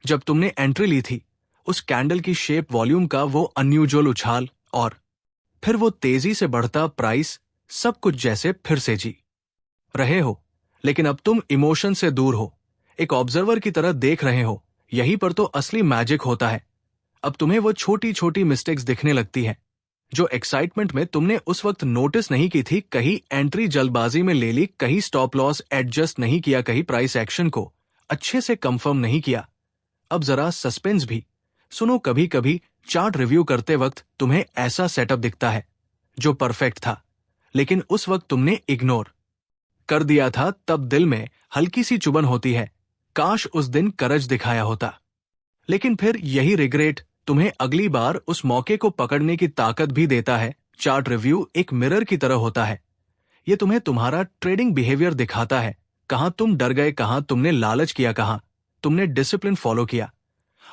जब तुमने एंट्री ली थी, उस कैंडल की शेप, वॉल्यूम का वो अनयूजुअल उछाल, और फिर वो तेजी से बढ़ता प्राइस। सब कुछ जैसे फिर से जी रहे हो, लेकिन अब तुम इमोशन से दूर हो। एक ऑब्जर्वर की तरह देख रहे हो। यहीं पर तो असली मैजिक होता है। अब तुम्हें वो छोटी छोटी मिस्टेक्स दिखने लगती हैं जो एक्साइटमेंट में तुमने उस वक्त नोटिस नहीं की थी। कहीं एंट्री जल्दबाजी में ले ली, कहीं स्टॉप लॉस एडजस्ट नहीं किया, कहीं प्राइस एक्शन को अच्छे से कंफर्म नहीं किया। अब जरा सस्पेंस भी सुनो। कभी कभी चार्ट रिव्यू करते वक्त तुम्हें ऐसा सेटअप दिखता है जो परफेक्ट था, लेकिन उस वक्त तुमने इग्नोर कर दिया था। तब दिल में हल्की सी चुभन होती है, काश उस दिन करज दिखाया होता। लेकिन फिर यही रिग्रेट तुम्हें अगली बार उस मौके को पकड़ने की ताकत भी देता है। चार्ट रिव्यू एक मिरर की तरह होता है। ये तुम्हें तुम्हारा ट्रेडिंग बिहेवियर दिखाता है। कहां तुम डर गए, कहां तुमने लालच किया, कहां तुमने डिसिप्लिन फॉलो किया।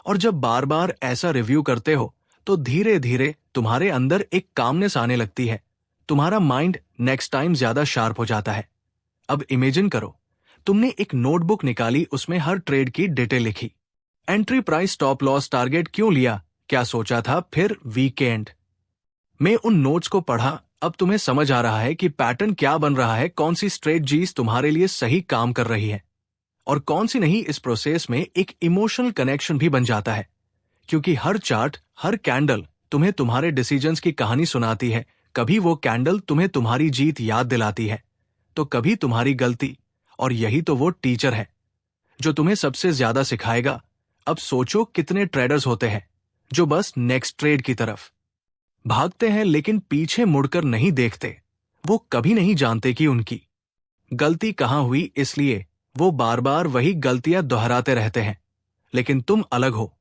और जब बार बार ऐसा रिव्यू करते हो तो धीरे धीरे तुम्हारे अंदर एक कामनेस आने लगती है। तुम्हारा माइंड नेक्स्ट टाइम ज्यादा शार्प हो जाता है। अब इमेजिन करो, तुमने एक नोटबुक निकाली, उसमें हर ट्रेड की डिटेल लिखी। Entry price, stop loss, target क्यों लिया, क्या सोचा था। फिर वीकेंड में उन नोट्स को पढ़ा। अब तुम्हें समझ आ रहा है कि पैटर्न क्या बन रहा है, कौन सी स्ट्रेटजीज तुम्हारे लिए सही काम कर रही है और कौन सी नहीं। इस प्रोसेस में एक इमोशनल कनेक्शन भी बन जाता है, क्योंकि हर चार्ट, हर कैंडल तुम्हें तुम्हारे डिसीजंस की कहानी सुनाती है। कभी वो कैंडल तुम्हें तुम्हारी जीत याद दिलाती है, तो कभी तुम्हारी गलती। और यही तो वो टीचर है जो तुम्हें सबसे ज्यादा सिखाएगा। अब सोचो, कितने ट्रेडर्स होते हैं जो बस नेक्स्ट ट्रेड की तरफ भागते हैं, लेकिन पीछे मुड़कर नहीं देखते। वो कभी नहीं जानते कि उनकी गलती कहां हुई, इसलिए वो बार बार वही गलतियां दोहराते रहते हैं। लेकिन तुम अलग हो।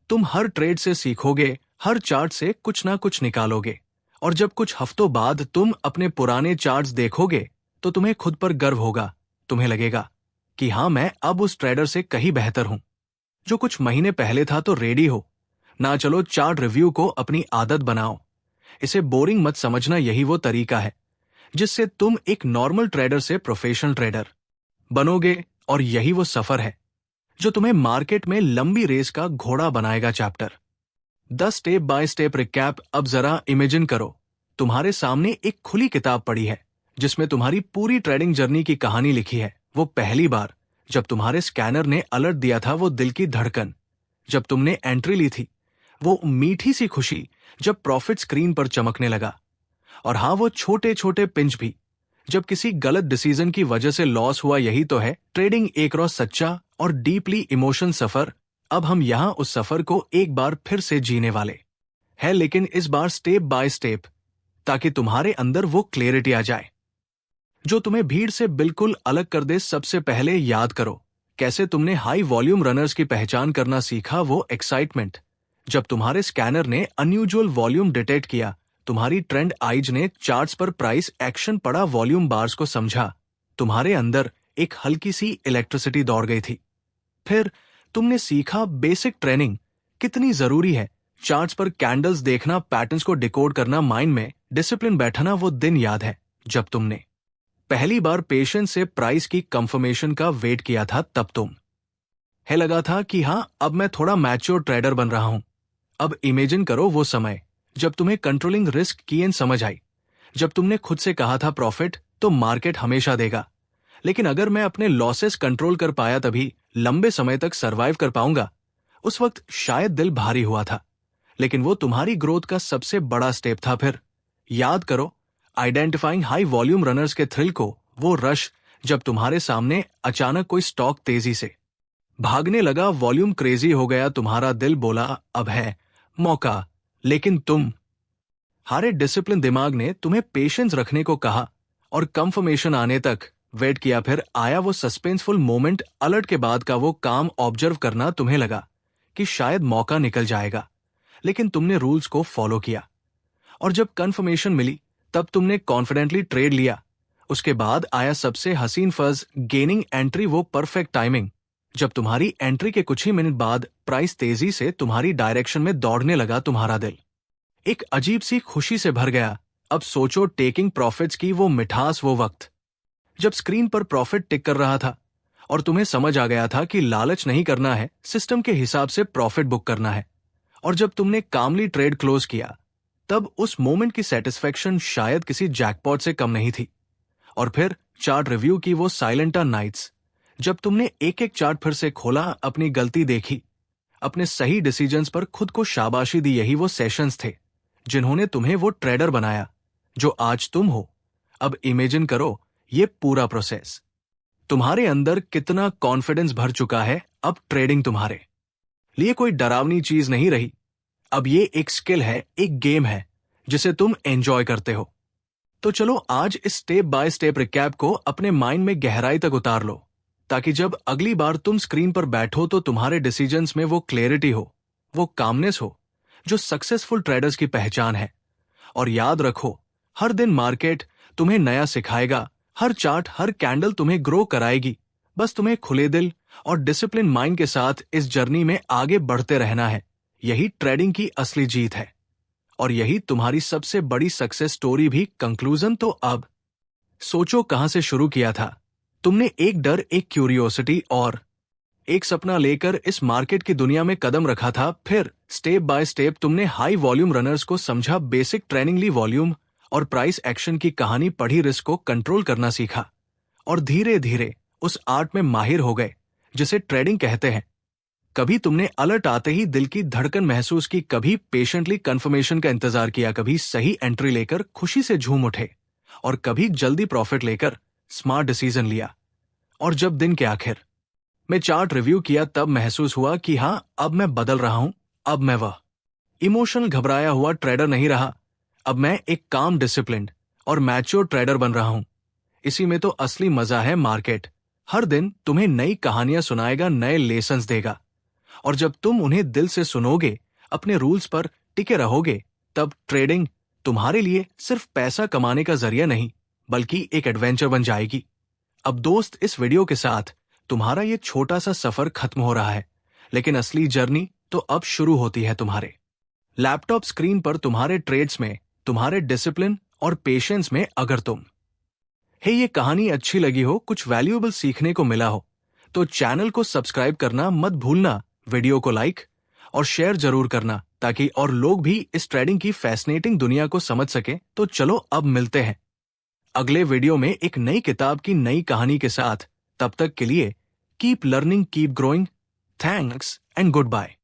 तुम हर ट्रेड से सीखोगे, हर चार्ट से कुछ ना कुछ निकालोगे। और जब कुछ हफ्तों बाद तुम अपने पुराने चार्ट्स देखोगे तो तुम्हें खुद पर गर्व होगा। तुम्हें लगेगा कि हाँ, मैं अब उस ट्रेडर से कहीं बेहतर हूं जो कुछ महीने पहले था। तो रेडी हो ना, चलो चार्ट रिव्यू को अपनी आदत बनाओ। इसे बोरिंग मत समझना, यही वो तरीका है जिससे तुम एक नॉर्मल ट्रेडर से प्रोफेशनल ट्रेडर बनोगे। और यही वो सफर है जो तुम्हें मार्केट में लंबी रेस का घोड़ा बनाएगा। Chapter 10 step by step recap. अब जरा इमेजिन करो, तुम्हारे सामने एक खुली किताब पड़ी है जिसमें तुम्हारी पूरी ट्रेडिंग जर्नी की कहानी लिखी है। वो पहली बार जब तुम्हारे स्कैनर ने अलर्ट दिया था, वो दिल की धड़कन जब तुमने एंट्री ली थी, वो मीठी सी खुशी जब प्रॉफिट स्क्रीन पर चमकने लगा, और हाँ, वो छोटे छोटे पिंच भी जब किसी गलत डिसीजन की वजह से लॉस हुआ। यही तो है ट्रेडिंग, एक रोज सच्चा और डीपली इमोशन सफर। अब हम यहां उस सफर को एक बार फिर से जीने वाले हैं, लेकिन इस बार स्टेप बाय स्टेप, ताकि तुम्हारे अंदर वो क्लैरिटी आ जाए जो तुम्हें भीड़ से बिल्कुल अलग कर दे। सबसे पहले याद करो कैसे तुमने हाई वॉल्यूम रनर्स की पहचान करना सीखा। वो एक्साइटमेंट जब तुम्हारे स्कैनर ने अनयूजुअल वॉल्यूम डिटेक्ट किया, तुम्हारी ट्रेंड आइज ने चार्ट्स पर प्राइस एक्शन पड़ा, वॉल्यूम बार्स को समझा, तुम्हारे अंदर एक हल्की सी इलेक्ट्रिसिटी दौड़ गई थी। फिर तुमने सीखा बेसिक ट्रेनिंग कितनी जरूरी है। चार्ट्स पर कैंडल्स देखना, पैटर्न्स को डिकोड करना, माइंड में डिसिप्लिन बैठना। वो दिन याद है जब तुमने पहली बार पेशेंस से प्राइस की कंफर्मेशन का वेट किया था। तब तुम है लगा था कि हाँ, अब मैं थोड़ा मैच्योर ट्रेडर बन रहा हूं। अब इमेजिन करो वो समय जब तुम्हें कंट्रोलिंग रिस्क की एन समझ आई, जब तुमने खुद से कहा था प्रॉफिट तो मार्केट हमेशा देगा, लेकिन अगर मैं अपने लॉसेस कंट्रोल कर पाया तभी लंबे समय तक सरवाइव कर पाऊंगा। उस वक्त शायद दिल भारी हुआ था, लेकिन वो तुम्हारी ग्रोथ का सबसे बड़ा स्टेप था। फिर याद करो आइडेंटिफाइंग हाई वॉल्यूम रनर्स के थ्रिल को, वो रश जब तुम्हारे सामने अचानक कोई स्टॉक तेजी से भागने लगा, वॉल्यूम क्रेजी हो गया, तुम्हारा दिल बोला अब है मौका, लेकिन तुम हारे। डिसिप्लिन दिमाग ने तुम्हें पेशेंस रखने को कहा और कंफर्मेशन आने तक वेट किया। फिर आया वो सस्पेंसफुल मोमेंट, अलर्ट के बाद का वो काम ऑब्जर्व करना। तुम्हें लगा कि शायद मौका निकल जाएगा, लेकिन तुमने रूल्स को फॉलो किया, और जब कंफर्मेशन मिली तब तुमने कॉन्फिडेंटली ट्रेड लिया। उसके बाद आया सबसे हसीन फज, गेनिंग एंट्री। वो परफेक्ट टाइमिंग जब तुम्हारी एंट्री के कुछ ही मिनट बाद प्राइस तेजी से तुम्हारी डायरेक्शन में दौड़ने लगा। तुम्हारा दिल एक अजीब सी खुशी से भर गया। अब सोचो टेकिंग प्रॉफिट्स की वो मिठास, वो वक्त जब स्क्रीन पर प्रॉफिट टिक कर रहा था और तुम्हें समझ आ गया था कि लालच नहीं करना है, सिस्टम के हिसाब से प्रॉफिट बुक करना है। और जब तुमने कामली ट्रेड क्लोज किया, तब उस मोमेंट की सेटिस्फेक्शन शायद किसी जैकपॉट से कम नहीं थी। और फिर चार्ट रिव्यू की वो साइलेंटा नाइट्स जब तुमने एक एक चार्ट फिर से खोला, अपनी गलती देखी, अपने सही डिसीजंस पर खुद को शाबाशी दी, यही वो सेशंस थे जिन्होंने तुम्हें वो ट्रेडर बनाया जो आज तुम हो। अब इमेजिन करो ये पूरा प्रोसेस। तुम्हारे अंदर कितना कॉन्फिडेंस भर चुका है। अब ट्रेडिंग तुम्हारे लिए कोई डरावनी चीज नहीं रही। अब ये एक स्किल है, एक गेम है जिसे तुम एंजॉय करते हो। तो चलो आज इस स्टेप बाय स्टेप रिकैप को अपने माइंड में गहराई तक उतार लो, ताकि जब अगली बार तुम स्क्रीन पर बैठो तो तुम्हारे डिसीजंस में वो क्लैरिटी हो, वो कामनेस हो जो सक्सेसफुल ट्रेडर्स की पहचान है। और याद रखो, हर दिन मार्केट तुम्हें नया सिखाएगा, हर चार्ट, हर कैंडल तुम्हें ग्रो कराएगी। बस तुम्हें खुले दिल और डिसिप्लिन माइंड के साथ इस जर्नी में आगे बढ़ते रहना है। यही ट्रेडिंग की असली जीत है और यही तुम्हारी सबसे बड़ी सक्सेस स्टोरी भी। कंक्लूजन तो अब सोचो, कहां से शुरू किया था तुमने? एक डर, एक क्यूरियोसिटी और एक सपना लेकर इस मार्केट की दुनिया में कदम रखा था। फिर स्टेप बाय स्टेप तुमने हाई वॉल्यूम रनर्स को समझा, बेसिक ट्रेनिंग ली, वॉल्यूम और प्राइस एक्शन की कहानी पढ़ी, रिस्क को कंट्रोल करना सीखा और धीरे धीरे उस आर्ट में माहिर हो गए जिसे ट्रेडिंग कहते हैं। कभी तुमने अलर्ट आते ही दिल की धड़कन महसूस की, कभी पेशेंटली कंफर्मेशन का इंतजार किया, कभी सही एंट्री लेकर खुशी से झूम उठे और कभी जल्दी प्रॉफिट लेकर स्मार्ट डिसीजन लिया। और जब दिन के आखिर में चार्ट रिव्यू किया, तब महसूस हुआ कि हां, अब मैं बदल रहा हूं। अब मैं वह इमोशनल घबराया हुआ ट्रेडर नहीं रहा। अब मैं एक काम, डिसिप्लिन्ड और मैच्योर ट्रेडर बन रहा हूं। इसी में तो असली मजा है। मार्केट हर दिन तुम्हें नई कहानियां सुनाएगा, नए लेसन्स देगा, और जब तुम उन्हें दिल से सुनोगे, अपने रूल्स पर टिके रहोगे, तब ट्रेडिंग तुम्हारे लिए सिर्फ पैसा कमाने का जरिया नहीं, बल्कि एक एडवेंचर बन जाएगी। अब दोस्त, इस वीडियो के साथ तुम्हारा ये छोटा सा सफर खत्म हो रहा है, लेकिन असली जर्नी तो अब शुरू होती है तुम्हारे लैपटॉप स्क्रीन पर, तुम्हारे ट्रेड्स में, तुम्हारे डिसिप्लिन और पेशेंस में। अगर तुम ये कहानी अच्छी लगी हो, कुछ वैल्यूएबल सीखने को मिला हो, तो चैनल को सब्सक्राइब करना मत भूलना, वीडियो को लाइक और शेयर जरूर करना, ताकि और लोग भी इस ट्रेडिंग की फैसिनेटिंग दुनिया को समझ सके। तो चलो अब मिलते हैं अगले वीडियो में एक नई किताब की नई कहानी के साथ। तब तक के लिए keep learning, keep growing. Thanks and good bye.